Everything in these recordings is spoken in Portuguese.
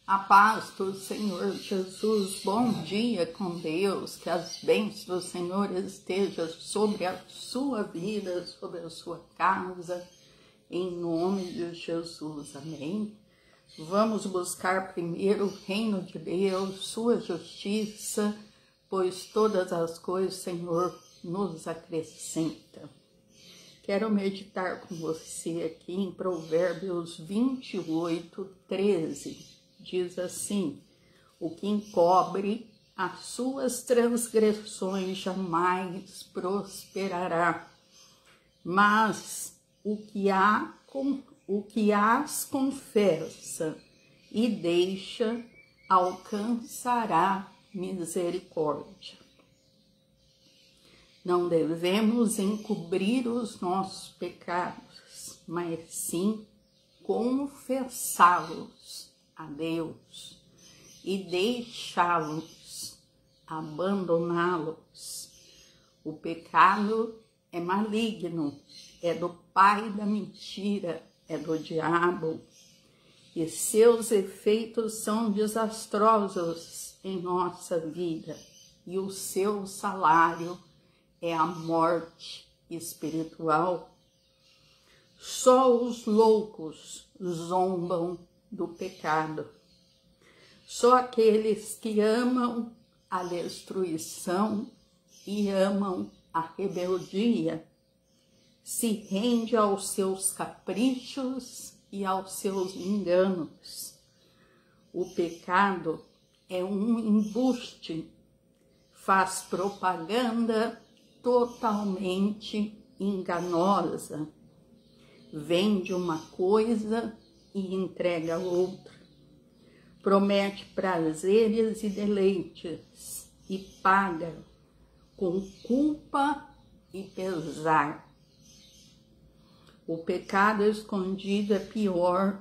A paz do Senhor Jesus, bom dia com Deus, que as bênçãos do Senhor estejam sobre a sua vida, sobre a sua casa, em nome de Jesus, amém? Vamos buscar primeiro o reino de Deus, sua justiça, pois todas as coisas o Senhor nos acrescenta. Quero meditar com você aqui em Provérbios 28, 13. Diz assim: o que encobre as suas transgressões jamais prosperará, mas o que as confessa e deixa alcançará misericórdia. Não devemos encobrir os nossos pecados, mas sim confessá-los a Deus e deixá-los, abandoná-los. O pecado é maligno, é do pai da mentira, é do diabo, e seus efeitos são desastrosos em nossa vida, e o seu salário é a morte espiritual. Só os loucos zombam do pecado. Só aqueles que amam a destruição e amam a rebeldia se rende aos seus caprichos e aos seus enganos. O pecado é um embuste, faz propaganda totalmente enganosa, vende uma coisa e entrega outra, promete prazeres e deleites e paga com culpa e pesar. O pecado escondido é pior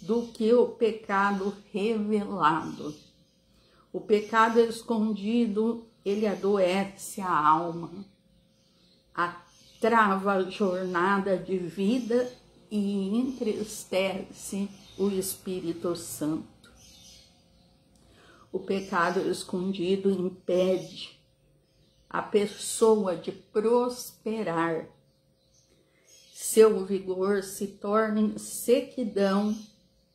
do que o pecado revelado. O pecado escondido, ele adoece a alma, trava a jornada de vida e entristece o Espírito Santo. O pecado escondido impede a pessoa de prosperar. Seu vigor se torna em sequidão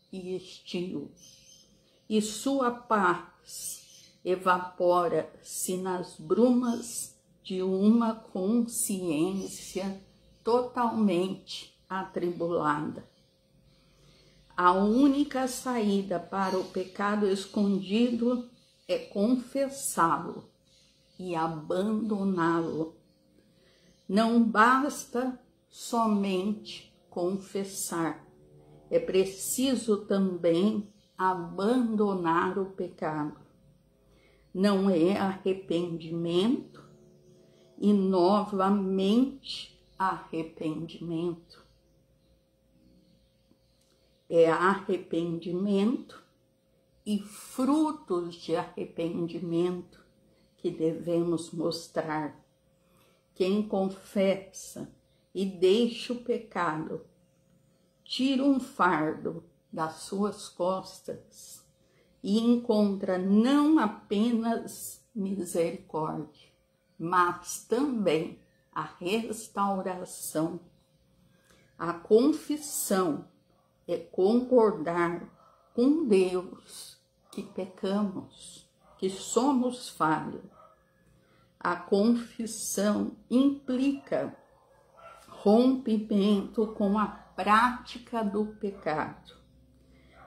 e estio, e sua paz evapora-se nas brumas de uma consciência totalmente atribulada. A única saída para o pecado escondido é confessá-lo e abandoná-lo. Não basta somente confessar, é preciso também abandonar o pecado. Não é arrependimento e novamente arrependimento. É arrependimento e frutos de arrependimento que devemos mostrar. Quem confessa e deixa o pecado, tira um fardo das suas costas e encontra não apenas misericórdia, mas também a restauração. A confissão é concordar com Deus que pecamos, que somos falhos. A confissão implica rompimento com a prática do pecado.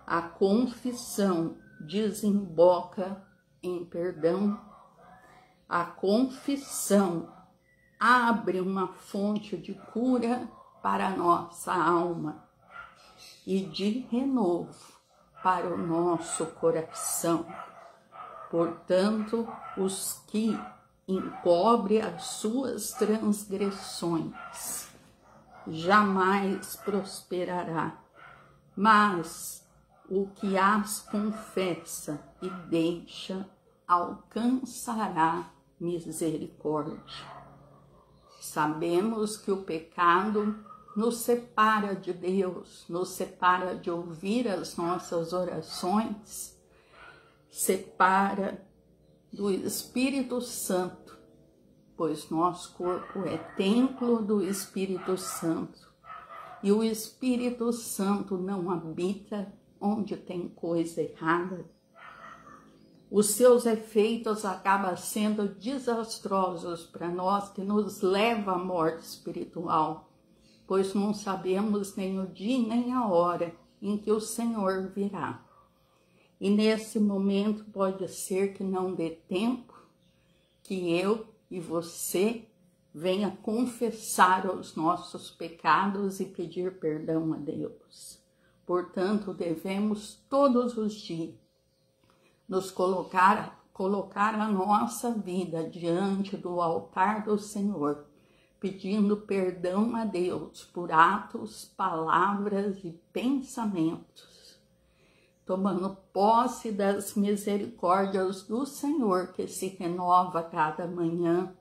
A confissão desemboca em perdão. A confissão abre uma fonte de cura para a nossa alma e de renovo para o nosso coração. Portanto, os que encobrem as suas transgressões jamais prosperará, mas o que as confessa e deixa alcançará misericórdia. Sabemos que o pecado nos separa de Deus, nos separa de ouvir as nossas orações separa do Espírito Santo, pois nosso corpo é templo do Espírito Santo. E o Espírito Santo não habita onde tem coisa errada. Os seus efeitos acabam sendo desastrosos para nós, que nos leva à morte espiritual, pois não sabemos nem o dia nem a hora em que o Senhor virá. E nesse momento pode ser que não dê tempo que eu e você venha confessar os nossos pecados e pedir perdão a Deus. Portanto, devemos todos os dias nos colocar a nossa vida diante do altar do Senhor, pedindo perdão a Deus por atos, palavras e pensamentos, tomando posse das misericórdias do Senhor que se renova cada manhã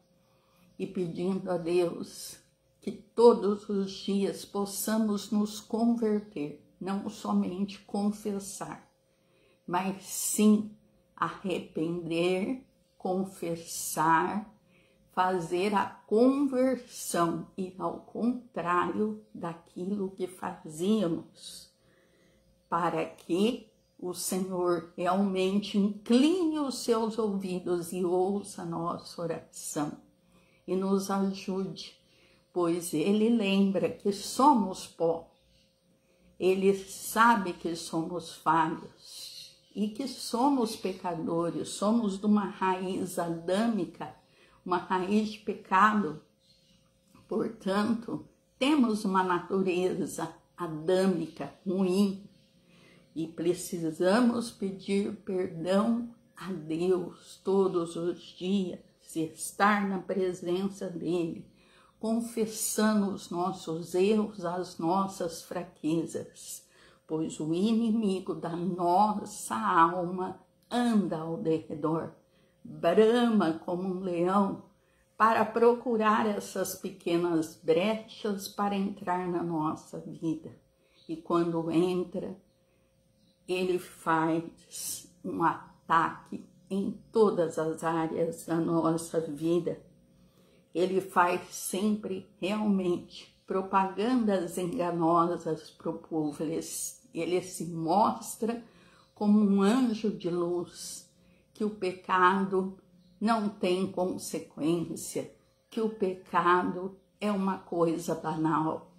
e pedindo a Deus que todos os dias possamos nos converter, não somente confessar, mas sim arrepender, confessar, fazer a conversão, ir ao contrário daquilo que fazíamos, para que o Senhor realmente incline os seus ouvidos e ouça a nossa oração e nos ajude, pois Ele lembra que somos pó, Ele sabe que somos falhos e que somos pecadores, somos de uma raiz adâmica, uma raiz de pecado. Portanto, temos uma natureza adâmica ruim e precisamos pedir perdão a Deus todos os dias, estar na presença dEle, confessando os nossos erros, as nossas fraquezas, pois o inimigo da nossa alma anda ao derredor, brama como um leão, para procurar essas pequenas brechas para entrar na nossa vida. E quando entra, ele faz um ataque em todas as áreas da nossa vida. Ele faz sempre realmente propagandas enganosas para o povo. Ele se mostra como um anjo de luz, que o pecado não tem consequência, que o pecado é uma coisa banal.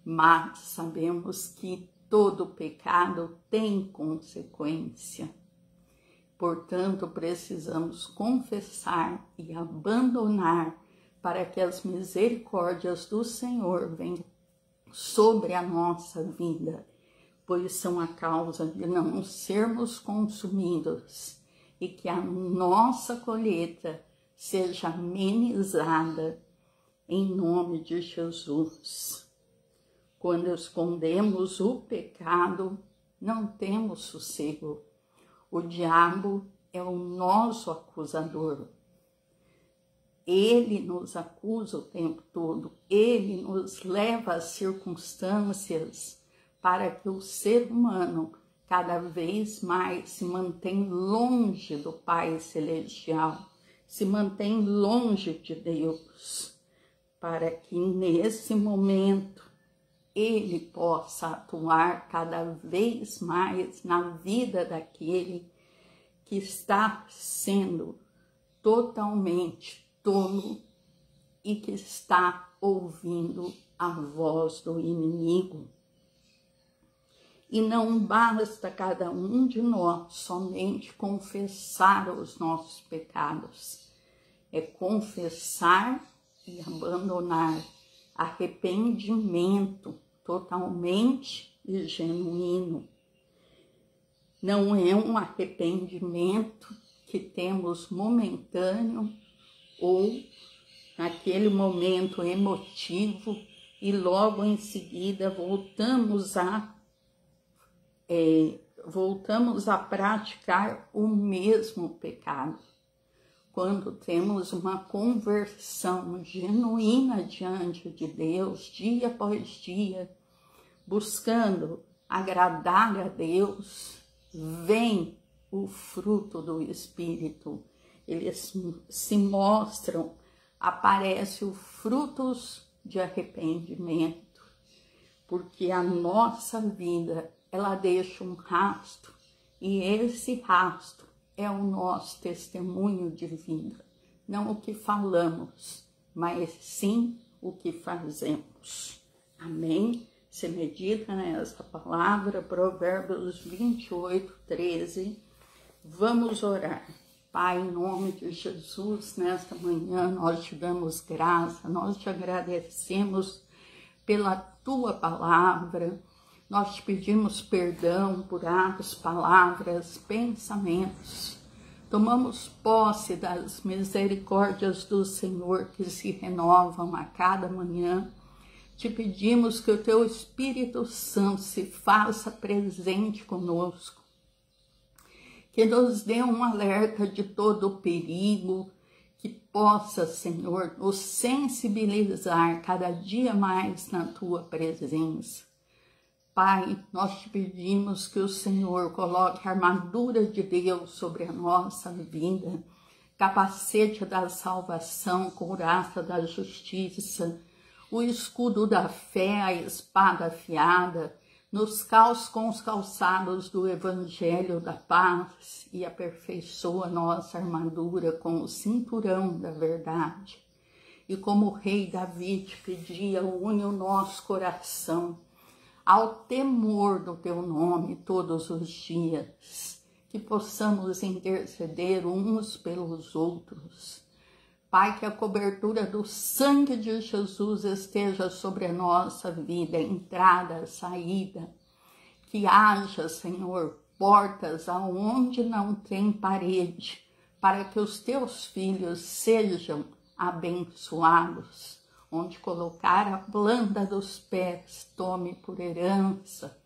Mas sabemos que todo pecado tem consequência. Portanto, precisamos confessar e abandonar para que as misericórdias do Senhor venham sobre a nossa vida, pois são a causa de não sermos consumidos e que a nossa colheita seja amenizada em nome de Jesus. Quando escondemos o pecado, não temos sossego. O diabo é o nosso acusador. Ele nos acusa o tempo todo, ele nos leva às circunstâncias para que o ser humano cada vez mais se mantenha longe do Pai Celestial, se mantenha longe de Deus, para que nesse momento ele possa atuar cada vez mais na vida daquele que está sendo totalmente tolo e que está ouvindo a voz do inimigo. E não basta cada um de nós somente confessar os nossos pecados, é confessar e abandonar, arrependimento totalmente e genuíno. Não é um arrependimento que temos momentâneo ou naquele momento emotivo e logo em seguida voltamos a praticar o mesmo pecado. Quando temos uma conversão genuína diante de Deus, dia após dia, buscando agradar a Deus, vem o fruto do Espírito. Eles se mostram, aparecem os frutos de arrependimento, porque a nossa vida, ela deixa um rastro, e esse rastro é o nosso testemunho de vida. Não o que falamos, mas sim o que fazemos. Amém? Você medita nessa palavra, Provérbios 28, 13. Vamos orar. Pai, em nome de Jesus, nesta manhã nós te damos graça, nós te agradecemos pela tua palavra, nós te pedimos perdão por atos, palavras, pensamentos. Tomamos posse das misericórdias do Senhor que se renovam a cada manhã. Te pedimos que o teu Espírito Santo se faça presente conosco, que nos dê um alerta de todo o perigo, que possa, Senhor, nos sensibilizar cada dia mais na tua presença. Pai, nós te pedimos que o Senhor coloque a armadura de Deus sobre a nossa vida, capacete da salvação, couraça da justiça, o escudo da fé, a espada afiada, nos calce com os calçados do Evangelho da paz e aperfeiçoa nossa armadura com o cinturão da verdade. E como o rei Davi te pedia, une o nosso coração ao temor do teu nome todos os dias, que possamos interceder uns pelos outros. Pai, que a cobertura do sangue de Jesus esteja sobre a nossa vida, entrada, saída, que haja, Senhor, portas aonde não tem parede, para que os teus filhos sejam abençoados. Onde colocar a planta dos pés, tome por herança,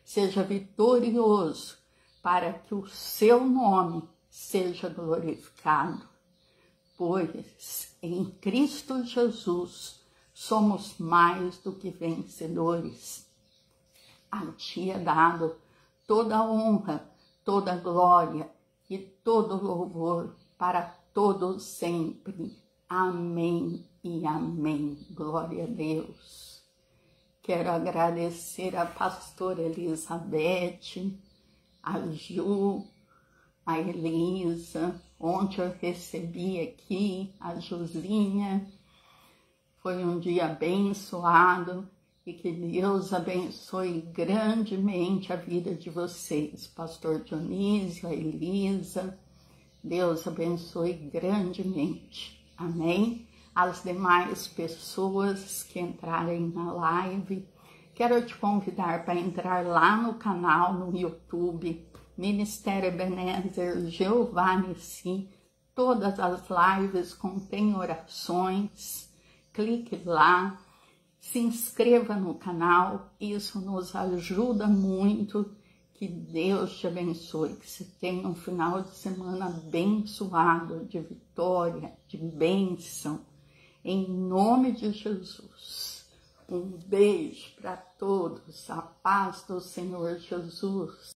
seja vitorioso, para que o seu nome seja glorificado. Pois em Cristo Jesus somos mais do que vencedores. A ti é dado toda a honra, toda a glória e todo louvor para todos sempre. Amém e amém. Glória a Deus. Quero agradecer a pastora Elizabeth, a Ju, a Elisa. Ontem eu recebi aqui a Josinha. Foi um dia abençoado e que Deus abençoe grandemente a vida de vocês. Pastor Dionísio, a Elisa, Deus abençoe grandemente. Amém? As demais pessoas que entrarem na live, quero te convidar para entrar lá no canal, no YouTube, Ministério Ebenezer Jeová Nissi. Todas as lives contêm orações. Clique lá, se inscreva no canal, isso nos ajuda muito. Que Deus te abençoe, que você tenha um final de semana abençoado, de vitória, de bênção, em nome de Jesus. Um beijo para todos, a paz do Senhor Jesus.